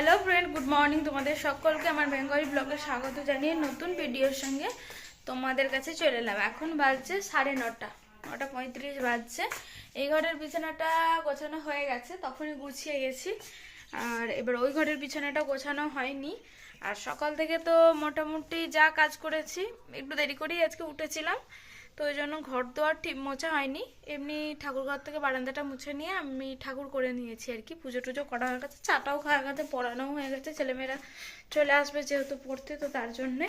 Hello friend, good morning. তোমাদের সকলকে আমার বেঙ্গলি ব্লগে স্বাগত জানিয়ে নতুন ভিডিওর সঙ্গে তোমাদের কাছে চলে এলাম। এখন বাজছে 9:30, 9:35 বাজছে। এই ঘরের বিছানাটা গোছানো হয়ে গেছে, তখনই গুছিয়ে গেছি। আর এবার ওই ঘরের বিছানাটা গোছানো হয়নি। আর সকাল থেকে তো মোটামুটি যা কাজ করেছি, একটু দেরি করেই আজকে উঠেছিলাম, তো ওই জন্য ঘর দোয়ার ঠিক মোছা হয়নি। এমনি ঠাকুর ঘর থেকে বারান্দাটা মুছে নিয়ে আমি ঠাকুর করে নিয়েছি আর কি। পুজো টুজো করা হয়ে গেছে, চাটাও খাওয়া গেছে, পড়ানোও হয়ে গেছে। ছেলেমেয়েরা চলে আসবে যেহেতু পড়তে, তো তার জন্যে।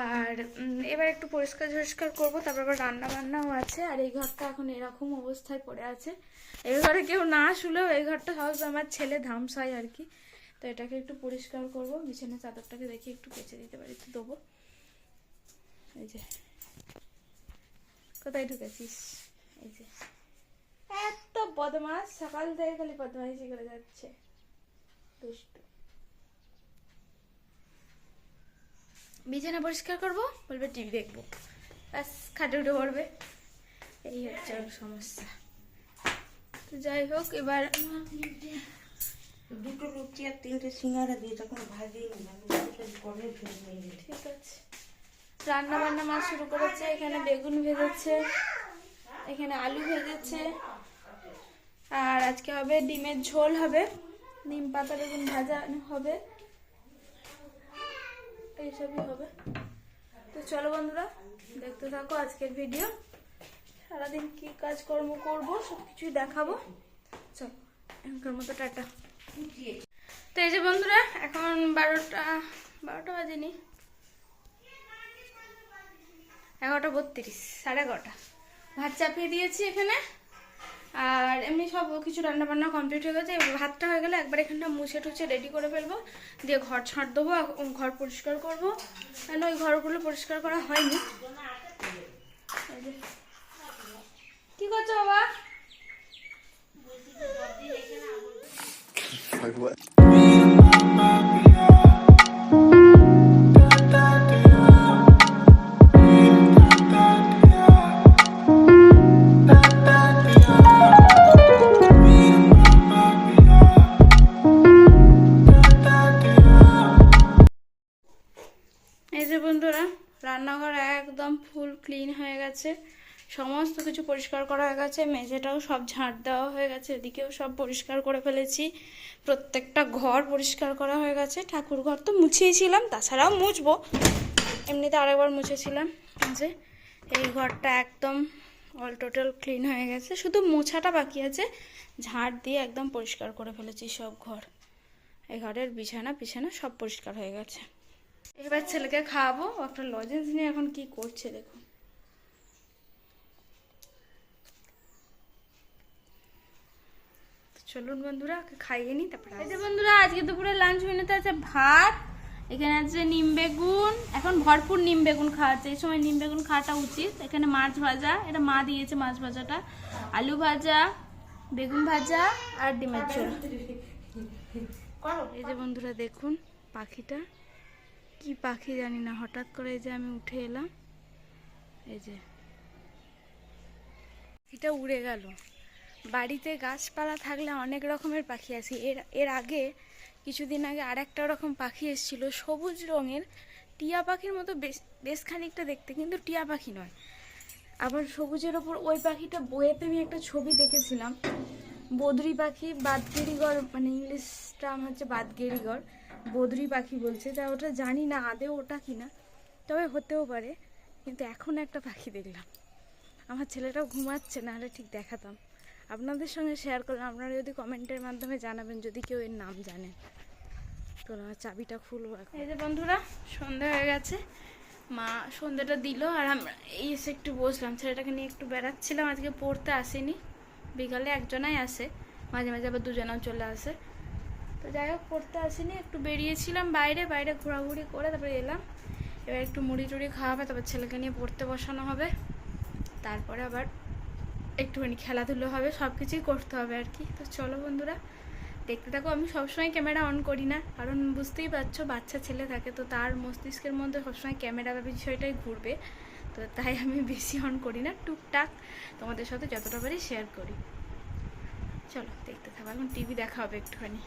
আর এবার একটু পরিষ্কার ঝরিষ্কার করবো, তারপর আবার রান্না বান্নাও আছে। আর এই ঘরটা এখন এরকম অবস্থায় পড়ে আছে। এই ঘরে কেউ না শুলেও এই ঘরটা সহজ আমার ছেলে ধামসাই আর কি। তো এটাকে একটু পরিষ্কার করবো। বিছানা চাদরটাকে দেখি একটু কেচে দিতে পারি তো দেবো। এই যে কোথায় ঢুকেছিস? এই যে এত বদমাস, সকাল থেকে খালি বদমাইশি করে যাচ্ছে, দুষ্টু। বিছানা পরিষ্কার করবো, বলবে টিভি দেখবো, ব্যাস খাটে উঠে পড়বে। এই হচ্ছে ওর সমস্যা। তো যাই হোক, এবার দুটো লুচি আর 3টে সিঙ্গারা দিয়ে যখন ভাজিয়ে নিলাম, ঠিক আছে। রান্না বান্না মা শুরু করেছে। এখানে বেগুন ভেজেছে, এখানে আলু ভেজেছে, আর আজকে হবে ডিমের ঝোল হবে, নিম পাতা বেগুন ভাজা হবে, এইসবই হবে। তো চলো বন্ধুরা, দেখতে থাকো আজকের ভিডিও। সারাদিন কি কাজকর্ম করবো সবকিছুই দেখাবো। চলো, এখনকার মতো টাটা। তো এই যে বন্ধুরা, এখন 12টা বাজেনি, 11:32, 11:30। ভাত চাপিয়ে দিয়েছি এখানে। আর এমনি সব কিছু রান্না বান্না কমপ্লিট হয়ে গেছে। ভাতটা হয়ে গেলে একবার এখানটা মুছে টুছে রেডি করে ফেলবো, দিয়ে ঘর ছাঁট দেবো, ঘর পরিষ্কার করবো। কেন ওই ঘরগুলো পরিষ্কার করা হয়নি। কি করছো বাবা? এই যে বন্ধুরা, রান্নাঘর একদম ফুল ক্লিন হয়ে গেছে, সমস্ত কিছু পরিষ্কার করা হয়ে গেছে। মেঝেটাও সব ঝাঁট দেওয়া হয়ে গেছে, এদিকেও সব পরিষ্কার করে ফেলেছি। প্রত্যেকটা ঘর পরিষ্কার করা হয়ে গেছে। ঠাকুর ঘর তো মুছিয়েছিলাম, তাছাড়াও মুছবো, এমনিতে আরেকবার মুছেছিলাম। যে এই ঘরটা একদম অল টোটাল ক্লিন হয়ে গেছে, শুধু মোছাটা বাকি আছে। ঝাঁট দিয়ে একদম পরিষ্কার করে ফেলেছি সব ঘর। এই ঘরের বিছানা সব পরিষ্কার হয়ে গেছে। এবার ছেলেকে খাওয়াবো। একটা লজেন্স নিয়ে এখন কি করছে দেখুন। চলুন বন্ধুরা, ওকে খাইয়ে নি, তারপরে এই যে বন্ধুরা, আজকে দুপুরে লাঞ্চ মেনুতে আছে ভাত, এখানে আছে নিম বেগুন। এখন ভরপুর নিম বেগুন খাওয়াচ্ছে, এই সময় নিম বেগুন খাওয়াটা উচিত। এখানে মাছ ভাজা, এটা মা দিয়েছে মাছ ভাজাটা, আলু ভাজা, বেগুন ভাজা আর ডিমের ঝোল। এই যে বন্ধুরা দেখুন পাখিটা, কি পাখি জানি না, হঠাৎ করে এই যে আমি উঠে এলাম, এই যে এটা উড়ে গেল। বাড়িতে গাছপালা থাকলে অনেক রকমের পাখি আছে। এর আগে কিছুদিন আগে আর একটা রকম পাখি এসেছিল, সবুজ রঙের, টিয়া পাখির মতো, বেশ খানিকটা দেখতে, কিন্তু টিয়া পাখি নয়। আবার সবুজের ওপর ওই পাখিটা বইয়েতে আমি একটা ছবি দেখেছিলাম, বদরি পাখি, বাদগেরিগড়, মানে ইংলিশটা আমার হচ্ছে বাদগেরিগড়, বদরি পাখি বলছে। তা ওটা জানি না আদেও ওটা কিনা, তবে হতেও পারে। কিন্তু এখন একটা পাখি দেখলাম, আমার ছেলেটাও ঘুমাচ্ছে, নাহলে ঠিক দেখাতাম, আপনাদের সঙ্গে শেয়ার করলাম। আপনারা যদি কমেন্টের মাধ্যমে জানাবেন যদি কেউ এর নাম জানেন। তো আমার চাবিটা খুলবো এখন। এই যে বন্ধুরা, সন্ধ্যা হয়ে গেছে, মা সন্ধ্যাটা দিল, আর আমরা এই এসে একটু বসলাম। ছেলেটাকে নিয়ে একটু বেড়াচ্ছিলাম, আজকে পড়তে আসেনি, বিকালে একজনাই আসে, মাঝে মাঝে আবার দুজনাও চলে আসে। তো যাই হোক, পড়তে আসেনি, একটু বেরিয়েছিলাম বাইরে ঘোরাঘুরি করে তারপরে এলাম। এবার একটু মুড়ি টুড়ি খাওয়াবে, তারপর ছেলেকে নিয়ে পড়তে বসানো হবে, তারপরে আবার একটুখানি খেলাধুলো হবে, সব কিছুই করতে হবে আর কি। তো চলো বন্ধুরা, দেখতে থাকো। আমি সবসময় ক্যামেরা অন করি না, কারণ বুঝতেই পারছো বাচ্চা ছেলে থাকে, তো তার মস্তিষ্কের মধ্যে সবসময় ক্যামেরা বিষয়টাই ঘুরবে, তো তাই আমি বেশি অন করি না, টুকটাক তোমাদের সাথে যতটা পারি শেয়ার করি। চলো দেখতে থাকো, এখন টিভি দেখা হবে একটুখানি।